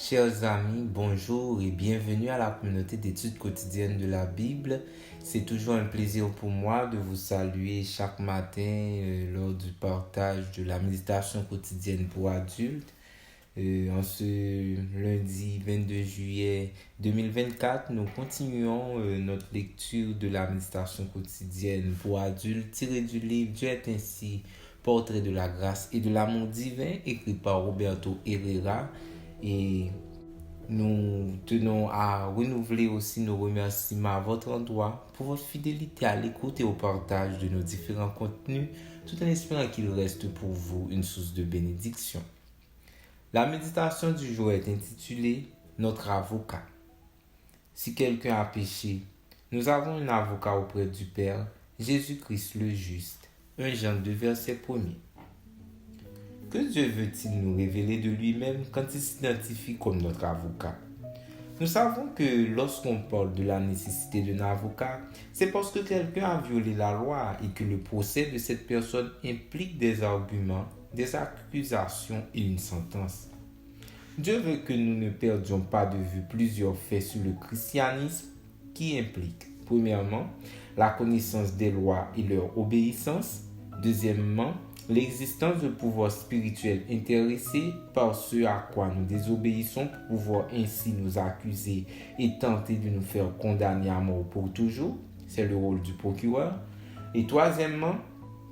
Chers amis, bonjour et bienvenue à la communauté d'études quotidiennes de la Bible. C'est toujours un plaisir pour moi de vous saluer chaque matin lors du partage de la méditation quotidienne pour adultes. En ce lundi 22 juillet 2024, nous continuons notre lecture de la méditation quotidienne pour adultes tirée du livre Dieu est ainsi, portrait de la grâce et de l'amour divin, écrit par Roberto Herrera. Et nous tenons à renouveler aussi nos remerciements à votre endroit pour votre fidélité à l'écoute et au partage de nos différents contenus, tout en espérant qu'il reste pour vous une source de bénédiction. La méditation du jour est intitulée « Notre avocat ». Si quelqu'un a péché, nous avons un avocat auprès du Père, Jésus-Christ le juste. 1 Jean 2, verset 1er. Que Dieu veut-il nous révéler de lui-même quand il s'identifie comme notre avocat? Nous savons que lorsqu'on parle de la nécessité d'un avocat, c'est parce que quelqu'un a violé la loi et que le procès de cette personne implique des arguments, des accusations et une sentence. Dieu veut que nous ne perdions pas de vue plusieurs faits sur le christianisme qui impliquent, premièrement, la connaissance des lois et leur obéissance, deuxièmement, l'existence de pouvoirs spirituels intéressés par ce à quoi nous désobéissons pour pouvoir ainsi nous accuser et tenter de nous faire condamner à mort pour toujours, c'est le rôle du procureur. Et troisièmement,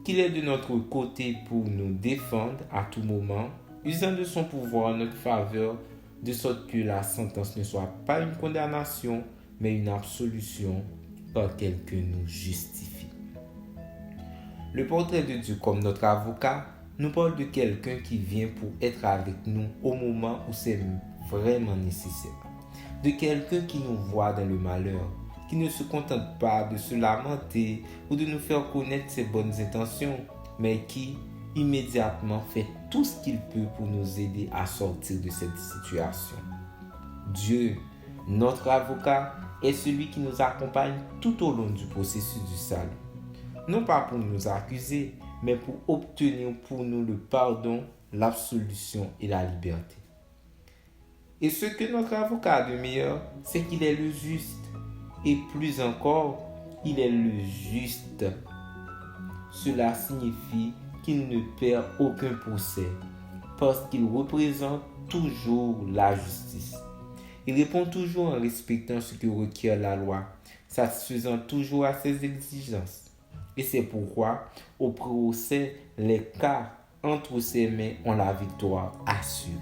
qu'il est de notre côté pour nous défendre à tout moment, usant de son pouvoir en notre faveur, de sorte que la sentence ne soit pas une condamnation, mais une absolution par quelqu'un nous justifie. Le portrait de Dieu comme notre avocat nous parle de quelqu'un qui vient pour être avec nous au moment où c'est vraiment nécessaire. De quelqu'un qui nous voit dans le malheur, qui ne se contente pas de se lamenter ou de nous faire connaître ses bonnes intentions, mais qui immédiatement fait tout ce qu'il peut pour nous aider à sortir de cette situation. Dieu, notre avocat, est celui qui nous accompagne tout au long du processus du salut. Non pas pour nous accuser, mais pour obtenir pour nous le pardon, l'absolution et la liberté. Et ce que notre avocat a de meilleur, c'est qu'il est le juste. Et plus encore, il est le juste. Cela signifie qu'il ne perd aucun procès, parce qu'il représente toujours la justice. Il répond toujours en respectant ce que requiert la loi, satisfaisant toujours à ses exigences. Et c'est pourquoi, au procès, les cas entre ses mains ont la victoire assurée.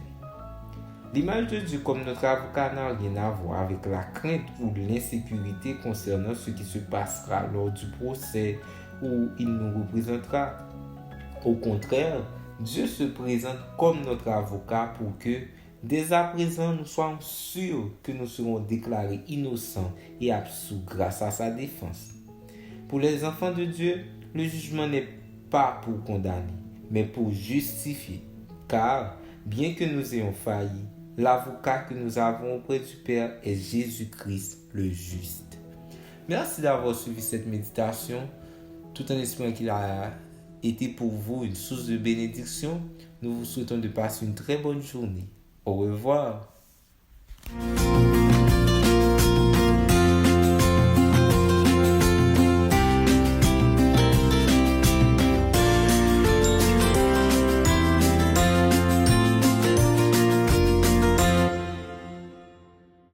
L'image de Dieu comme notre avocat n'a rien à voir avec la crainte ou l'insécurité concernant ce qui se passera lors du procès où il nous représentera. Au contraire, Dieu se présente comme notre avocat pour que, dès à présent, nous soyons sûrs que nous serons déclarés innocents et absous grâce à sa défense. Pour les enfants de Dieu, le jugement n'est pas pour condamner, mais pour justifier. Car, bien que nous ayons failli, l'avocat que nous avons auprès du Père est Jésus-Christ le juste. Merci d'avoir suivi cette méditation, tout en espérant qu'il a été pour vous une source de bénédiction. Nous vous souhaitons de passer une très bonne journée. Au revoir.